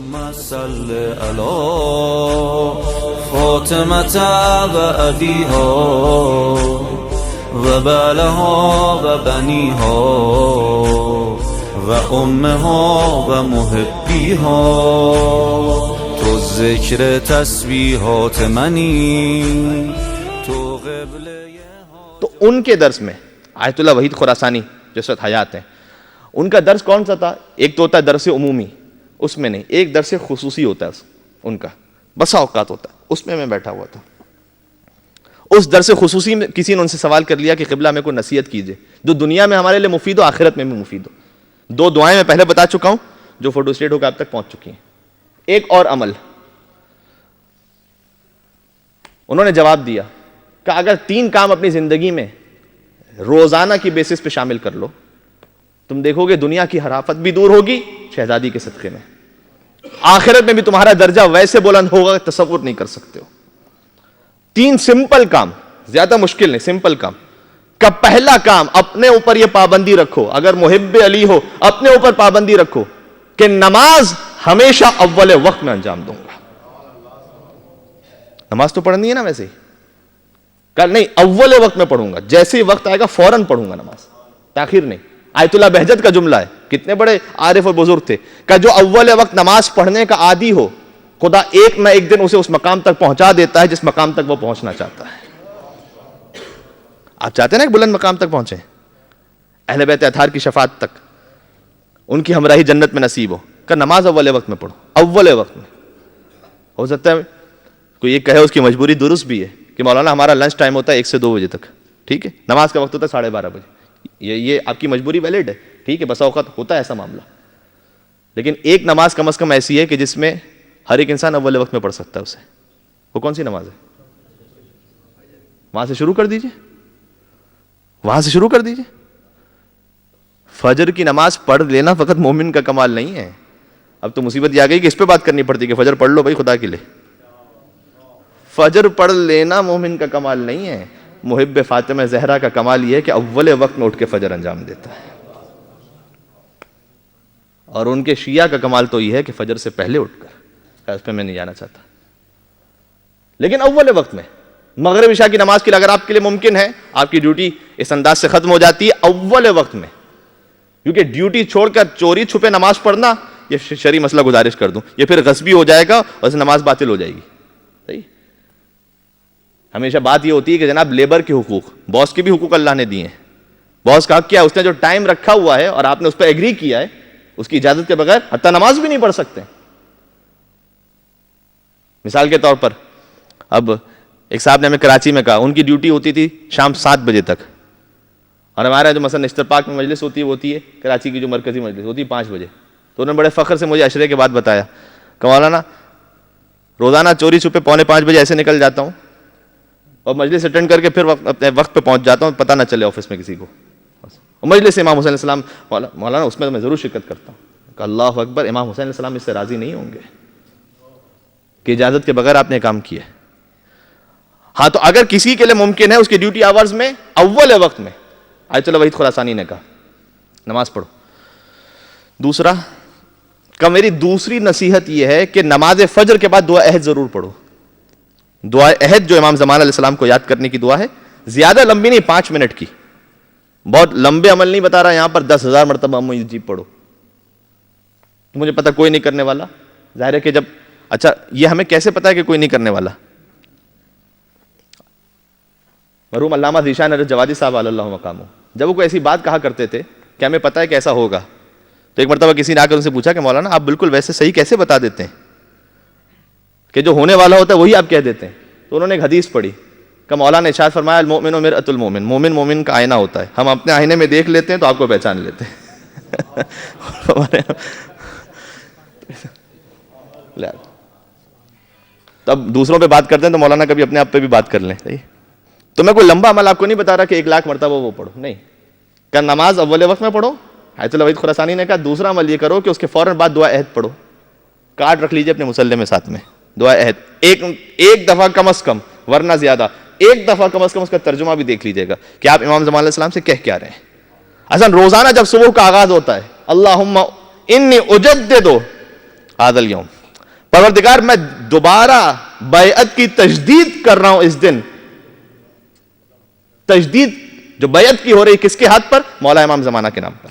اللهم صل على فاطمة وأبيها وبالها وبنيها وأمها ومحبيها تو ذکر تسبیحات منی تو قبلہ. تو ان کے درس میں آیت اللہ وحید خراسانی جو ساتھ حیات ہیں، ان کا درس کون سا تھا؟ ایک تو ہوتا ہے درس عمومی، اس میں نہیں، ایک درس خصوصی ہوتا ہے ان کا، بسا اوقات ہوتا ہے، اس میں بیٹھا ہوا تھا. اس درس خصوصی میں کسی نے ان سے سوال کر لیا کہ قبلہ میں کوئی نصیحت کیجئے جو دنیا میں ہمارے لیے مفید ہو، آخرت میں بھی مفید ہو. 2 دعائیں میں پہلے بتا چکا ہوں جو فوٹو اسٹیٹ ہو کے آپ تک پہنچ چکی ہیں. ایک اور عمل انہوں نے جواب دیا کہ اگر 3 کام اپنی زندگی میں روزانہ کی بیسس پہ شامل کر لو، تم دیکھو گے دنیا کی حرافت بھی دور ہوگی شہزادی کے صدقے میں، آخرت میں بھی تمہارا درجہ ویسے بلند ہوگا کہ تصور نہیں کر سکتے ہو. 3 سمپل کام، زیادہ مشکل نہیں، سمپل کام. کا پہلا کام، اپنے اوپر یہ پابندی رکھو، اگر محب علی ہو اپنے اوپر پابندی رکھو کہ نماز ہمیشہ اول وقت میں انجام دوں گا. نماز تو پڑھنی ہے نا ویسے ہی، کل نہیں اول وقت میں پڑھوں گا، جیسے ہی وقت آئے گا فوراً پڑھوں گا نماز، تاخیر نہیں. آیت اللہ بہجت کا جملہ ہے، کتنے بڑے عارف اور بزرگ تھے، کہ جو اول وقت نماز پڑھنے کا عادی ہو، خدا ایک نہ ایک دن اسے اس مقام تک پہنچا دیتا ہے جس مقام تک وہ پہنچنا چاہتا ہے. آپ چاہتے ہیں نا کہ بلند مقام تک پہنچے، اہل بیت اطہار کی شفاعت تک، ان کی ہمراہی جنت میں نصیب ہو، کہ نماز اول وقت میں پڑھو، اول وقت میں. ہو سکتا ہے کوئی یہ کہے اس کی مجبوری درست بھی ہے کہ مولانا ہمارا لنچ ٹائم ہوتا ہے 1 سے 2 بجے تک، ٹھیک ہے، نماز کا وقت ہوتا ہے 12:30 بجے، یہ آپ کی مجبوری ویلڈ ہے، ٹھیک ہے، بسا اوقات ہوتا ہے ایسا معاملہ. لیکن ایک نماز کم از کم ایسی ہے کہ جس میں ہر ایک انسان اول وقت میں پڑھ سکتا ہے اسے. وہ کون سی نماز ہے؟ وہاں سے شروع کر دیجئے، وہاں سے شروع کر دیجئے. فجر کی نماز پڑھ لینا فقط مومن کا کمال نہیں ہے. اب تو مصیبت یہ آ گئی کہ اس پہ بات کرنی پڑتی کہ فجر پڑھ لو بھائی خدا کے لیے. فجر پڑھ لینا مومن کا کمال نہیں ہے. محب فاطمہ زہرا کا کمال یہ ہے کہ اول وقت میں اٹھ کے فجر انجام دیتا ہے. اور ان کے شیعہ کا کمال تو یہ ہے کہ فجر سے پہلے اٹھ کر، اس پہ میں نہیں جانا چاہتا، لیکن اول وقت میں مغرب عشاء کی نماز کے لیے اگر آپ کے لیے ممکن ہے، آپ کی ڈیوٹی اس انداز سے ختم ہو جاتی ہے اول وقت میں. کیونکہ ڈیوٹی چھوڑ کر چوری چھپے نماز پڑھنا، یہ شرعی مسئلہ گزارش کر دوں، یہ پھر غصبی ہو جائے گا اور اس نماز باطل ہو جائے گی. صحیح. ہمیشہ بات یہ ہوتی ہے کہ جناب لیبر کے حقوق، باس کے بھی حقوق اللہ نے دیے ہیں. باس کا حق کیا ہے؟ اس نے جو ٹائم رکھا ہوا ہے اور آپ نے اس پہ ایگری کیا ہے، اس کی اجازت کے بغیر حتیٰ نماز بھی نہیں پڑھ سکتے. مثال کے طور پر اب ایک صاحب نے ہمیں کراچی میں کہا ان کی ڈیوٹی ہوتی تھی شام 7 بجے تک، اور ہمارا جو مثلا نشتر پاک میں مجلس ہوتی ہے وہ ہوتی ہے کراچی کی جو مرکزی مجلس ہوتی ہے 5 بجے. تو انہوں نے بڑے فخر سے مجھے عشرے کے بعد بتایا کہ مولانا روزانہ چوری چھپے 4:45 بجے ایسے نکل جاتا ہوں اور مجلس اٹینڈ کر کے پھر اپنے وقت پہ پہنچ جاتا ہوں، پتہ نہ چلے آفس میں کسی کو. اور مجلس امام حسین علیہ السلام مولانا اس میں تو میں ضرور شرکت کرتا ہوں. کہ اللہ اکبر، امام حسین علیہ السلام اس سے راضی نہیں ہوں گے کہ اجازت کے بغیر آپ نے کام کیا. ہاں تو اگر کسی کے لیے ممکن ہے اس کی ڈیوٹی آورز میں اول وقت میں، آیت اللہ وحید خراسانی نے کہا نماز پڑھو. دوسرا کہ میری دوسری نصیحت یہ ہے کہ نماز فجر کے بعد دعا عہد ضرور پڑھو. دعا عہد جو امام زمان علیہ السلام کو یاد کرنے کی دعا ہے، زیادہ لمبی نہیں، 5 منٹ کی. بہت لمبے عمل نہیں بتا رہا یہاں پر، 10,000 مرتبہ مجھے پڑھو. مجھے پتا کوئی نہیں کرنے والا، ظاہر ہے کہ جب اچھا یہ ہمیں کیسے پتا ہے کہ کوئی نہیں کرنے والا؟ مرحوم علامہ ذیشان جوادی صاحب علی اللہ مقامہ جب وہ کوئی ایسی بات کہا کرتے تھے کہ ہمیں پتا ہے کہ ایسا ہوگا، تو ایک مرتبہ کسی نے آ کر ان سے پوچھا کہ مولانا آپ بالکل ویسے صحیح کیسے بتا دیتے ہیں کہ جو ہونے والا ہوتا ہے وہی آپ کہہ دیتے ہیں؟ تو انہوں نے ایک حدیث پڑھی کہ مولانا نے ارشاد فرمایا المؤمن مرآۃ المؤمن، مومن مومن کا آئینہ ہوتا ہے. ہم اپنے آئینے میں دیکھ لیتے ہیں تو آپ کو پہچان لیتے ہیں. تب دوسروں پہ بات کرتے ہیں تو مولانا کبھی اپنے آپ پہ بھی بات کر لیں. صحیح. تو میں کوئی لمبا عمل آپ کو نہیں بتا رہا کہ 1,00,000 مرتبہ وہ پڑھو، نہیں. کہ نماز اول وقت میں پڑھو، آیت اللہ وحید خراسانی نے کہا. دوسرا عمل یہ کرو کہ اس کے فوراً بعد دعا عہد پڑھو. کارڈ رکھ لیجئے اپنے مصلی میں ساتھ میں، دعا عہد ایک دفعہ کم از کم، ورنہ زیادہ ایک دفعہ کم از کم اس کا ترجمہ بھی دیکھ لیجئے گا کہ آپ امام زمان علیہ السلام سے کہہ کیا رہے ہیں. اصلا روزانہ جب صبح کا آغاز ہوتا ہے اللہم انی اجدد هذا اليوم، پروردگار میں دوبارہ بیعت کی تجدید کر رہا ہوں اس دن. تجدید جو بیعت کی ہو رہی کس کے ہاتھ پر؟ مولا امام زمانہ کے نام پر.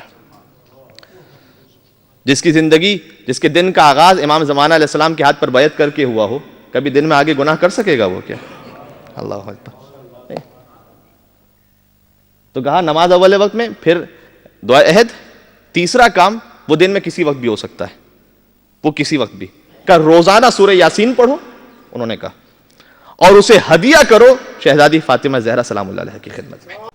جس کی زندگی، جس کے دن کا آغاز امام زمانہ علیہ السلام کے ہاتھ پر بیعت کر کے ہوا ہو، کبھی دن میں آگے گناہ کر سکے گا وہ کیا؟ اللہ اکبر. تو کہا نماز اول وقت میں، پھر دعا عہد. تیسرا کام وہ دن میں کسی وقت بھی ہو سکتا ہے، وہ کسی وقت بھی. کہ روزانہ سورہ یاسین پڑھو، انہوں نے کہا، اور اسے ہدیہ کرو شہزادی فاطمہ زہرا سلام اللہ علیہ کی خدمت میں.